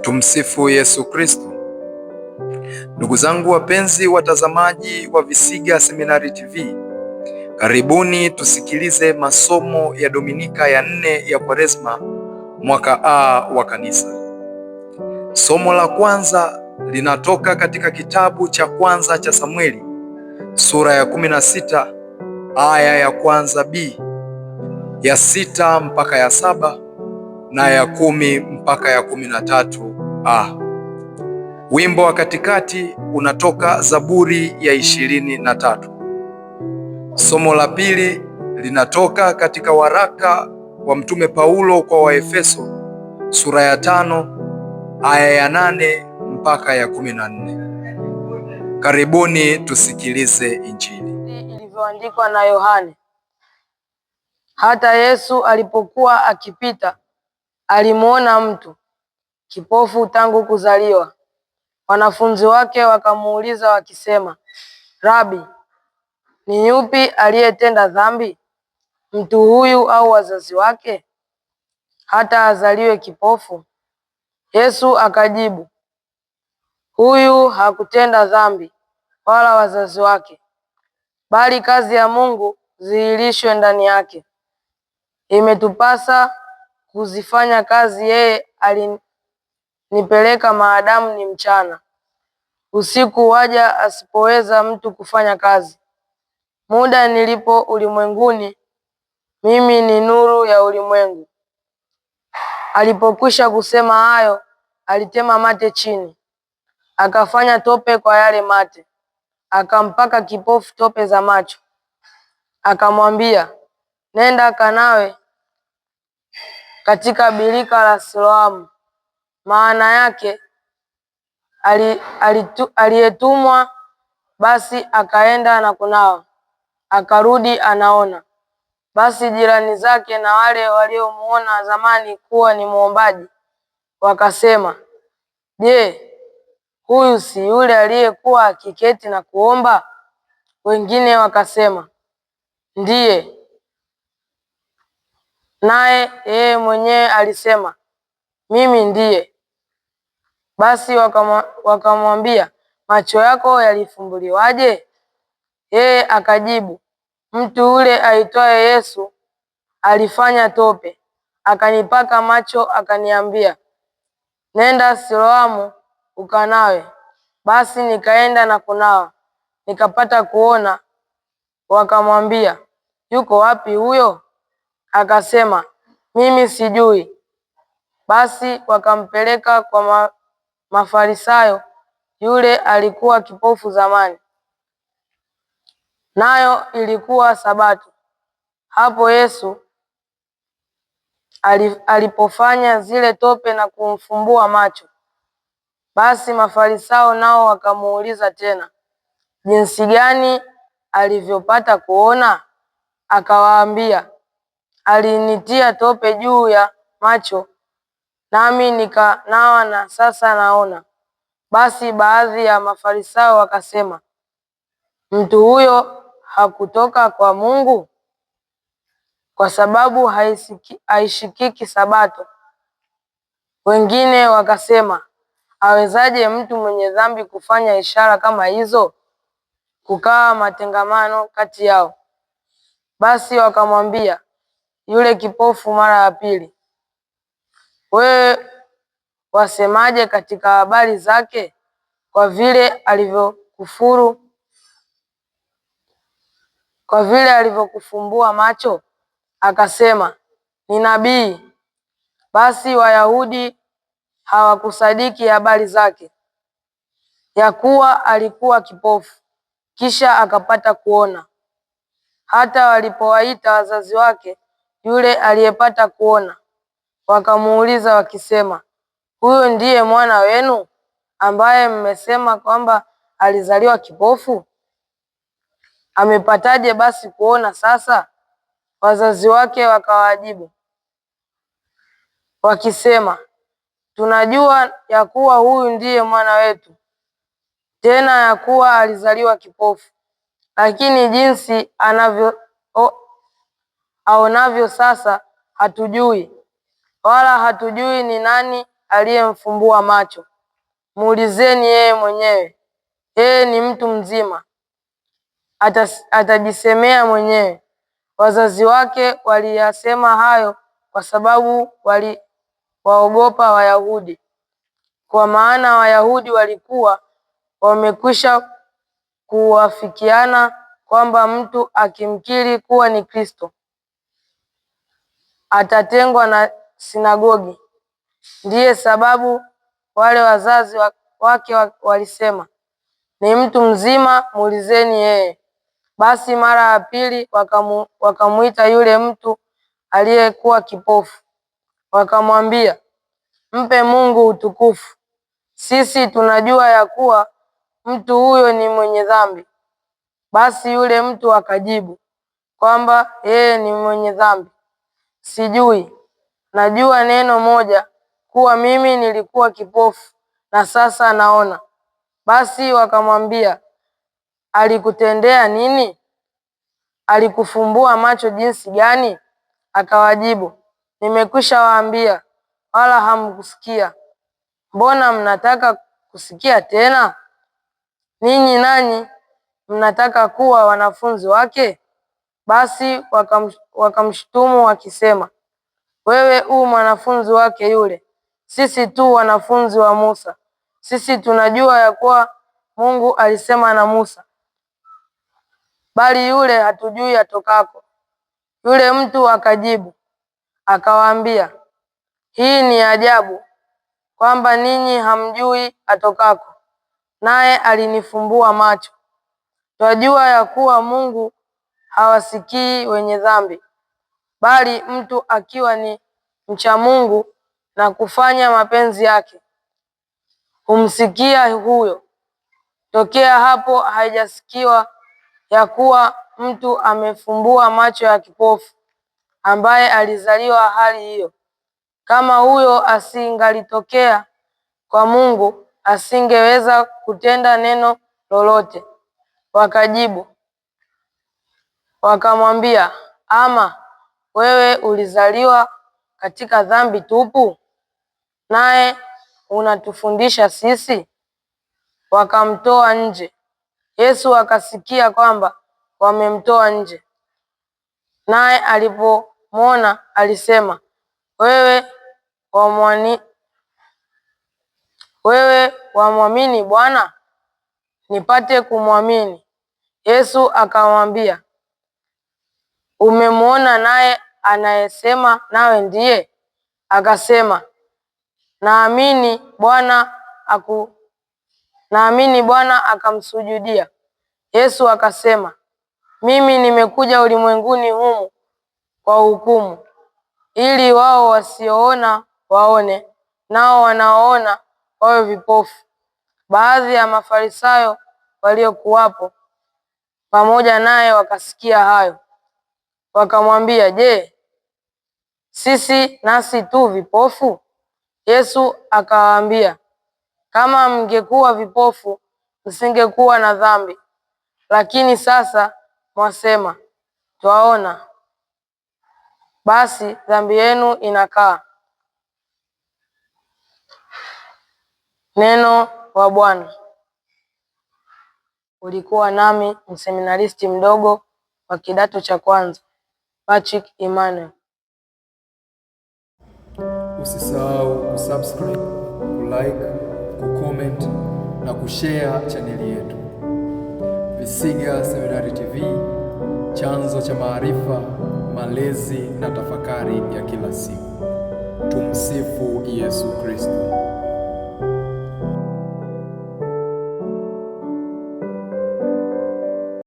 Tumsifu Yesu Kristo. Ndugu zangu wapenzi watazamaji wa Visiga Seminari TV, karibuni tusikilize masomo ya Dominika ya 4 ya Kwaresma mwaka A wa Kanisa. Somo la kwanza linatoka katika kitabu cha kwanza cha Samueli sura ya 16 aya ya kwanza B, ya 6 mpaka ya 7 na ya 10 mpaka ya 13 A. Wimbo wa katikati unatoka Zaburi ya 23. Somo la pili linatoka katika waraka wa Mtume Paulo kwa Waefeso sura ya 5 aya ya 8 mpaka ya 14. Karibuni tusikilize Injili ilivyoandikwa na Yohane. Hata Yesu alipokuwa akipita, alimuona mtu kipofu tangu kuzaliwa. Wanafunzi wake wakamuuliza wakisema, Rabi, ni yupi aliyetenda dhambi, mtu huyu au wazazi wake, hata azaliwe kipofu? Yesu akajibu, huyu hakutenda dhambi wala wazazi wake, bali kazi ya Mungu zihirishwe ndani yake. Imetupasa kuzifanya kazi yeye alinipeleka maadamu ni mchana. Usiku waja asipoweza mtu kufanya kazi. Muda nilipo ulimwenguni, mimi ni nuru ya ulimwengu. Alipokwisha kusema hayo, alitema mate chini, akafanya tope kwa yale mate, akampaka kipofu tope za macho, akamwambia, nenda kanawe katika birika la Siloamu, maana yake aliyetumwa. Basi akaenda na kunawa, akarudi anaona. Basi jirani zake na wale waliomuona zamani kuwa ni muombaji wakasema, je, huyu si yule aliyekuwa akiketi na kuomba? Wengine wakasema, ndiye. Naye yeye mwenyewe alisema, mimi ndiye. Basi wakamwambia, macho yako yalifumbuliwaje? Yeye akajibu, mtu yule aitwaye Yesu alifanya tope, akanipaka macho, akaniambia, nenda Siloamu ukanawe. Basi nikaenda na kunawa, nikapata kuona. Wakamwambia, yuko wapi huyo? Akasema, mimi sijui. Basi wakampeleka kwa Mafarisayo. Yule alikuwa kipofu zamani, nayo ilikuwa Sabato. Hapo Yesu alipofanya zile tope na kumfumbua macho. Basi Mafarisayo nao wakamuuliza tena, jinsi gani alivyopata kuona? Akawaambia, alinitia tope juu ya macho, nami nikanawa na sasa naona. Basi baadhi ya Mafarisayo wakasema, mtu huyo hakutoka kwa Mungu, kwa sababu haishikiki Sabato. Wengine wakasema, awezaje mtu mwenye dhambi kufanya ishara kama hizo? Kukawa matengamano kati yao. Basi wakamwambia yule kipofu mara ya pili, wewe wasemaje katika habari zake, kwa vile alivyokufumbua macho? Akasema, ni nabii. Basi Wayahudi hawakusadiki habari zake, ya kuwa alikuwa kipofu kisha akapata kuona. Hata walipowaita wazazi wake yule aliyepata kuona, wakamuuliza wakisema, huyu ndiye mwana wenu ambaye mmesema kwamba alizaliwa kipofu? Amepataje basi kuona sasa? Wazazi wake wakawajibu wakisema, tunajua ya kuwa huyu ndiye mwana wetu, tena ya kuwa alizaliwa kipofu, lakini jinsi aonavyo sasa hatujui, wala hatujui ni nani aliyemfumbua macho. Muulizeni yeye mwenyewe, yeye ni mtu mzima, atajisemea mwenyewe. Wazazi wake waliyasema hayo kwa sababu waliwaogopa Wayahudi, kwa maana Wayahudi walikuwa wamekwisha kuwafikiana kwamba mtu akimkiri kuwa ni Kristo atatengwa na sinagogi. Ndiye sababu wale wazazi wake walisema, ni mtu mzima, muulizeni yeye. Basi mara ya pili wakamuita yule mtu aliyekuwa kipofu, wakamwambia, mpe Mungu utukufu. Sisi tunajua ya kuwa mtu huyo ni mwenye dhambi. Basi yule mtu akajibu kwamba yeye ni mwenye dhambi sijui. Najua neno moja, kuwa mimi nilikuwa kipofu na sasa naona. Basi wakamwambia, alikutendea nini? Alikufumbua macho jinsi gani? Akawajibu, nimekwisha waambia, wala hamkusikia. Mbona mnataka kusikia tena? Ninyi nanyi mnataka kuwa wanafunzi wake? Basi wakamshutumu wakisema, wewe mwanafunzi wake yule, sisi tu wanafunzi wa Musa. Sisi tunajua ya kuwa Mungu alisema na Musa, bali yule hatujui atokako. Yule mtu akajibu akawaambia, hii ni ajabu kwamba ninyi hamjui atokako, naye alinifumbua macho. Twajua ya kuwa Mungu hawasikii wenye dhambi, bali mtu akiwa ni mcha Mungu na kufanya mapenzi yake humsikia huyo. Tokea hapo haijasikiwa ya kuwa mtu amefumbua macho ya kipofu ambaye alizaliwa hali hiyo. Kama huyo asingalitokea kwa Mungu, asingeweza kutenda neno lolote. Wakajibu wakamwambia, ama wewe ulizaliwa katika dhambi tupu, naye unatufundisha sisi? Wakamtoa nje. Yesu akasikia kwamba wamemtoa nje, naye alipomwona alisema, wewe wamwamini Bwana? Nipate kumwamini. Yesu akamwambia, umemwona naye anayesema nawe ndiye? Akasema, naamini Bwana. Akamsujudia. Yesu akasema, mimi nimekuja ulimwenguni humu kwa hukumu, ili wao wasioona waone, nao wanaoona wawe vipofu. Baadhi ya Mafarisayo waliokuwapo pamoja naye wakasikia hayo, wakamwambia, je, sisi nasi tu vipofu? Yesu akawaambia, kama mngekuwa vipofu msingekuwa na dhambi, lakini sasa mwasema, twaona, basi dhambi yenu inakaa. Neno wa Bwana. Ulikuwa nami mseminaristi mdogo wa kidato cha kwanza, Patrick Emmanuel. Usisahau kusubscribe, kulike, kucomment na kushare chaneli yetu. Visiga Seminari TV, chanzo cha maarifa, malezi na tafakari ya kila siku. Tumsifu Yesu Kristo.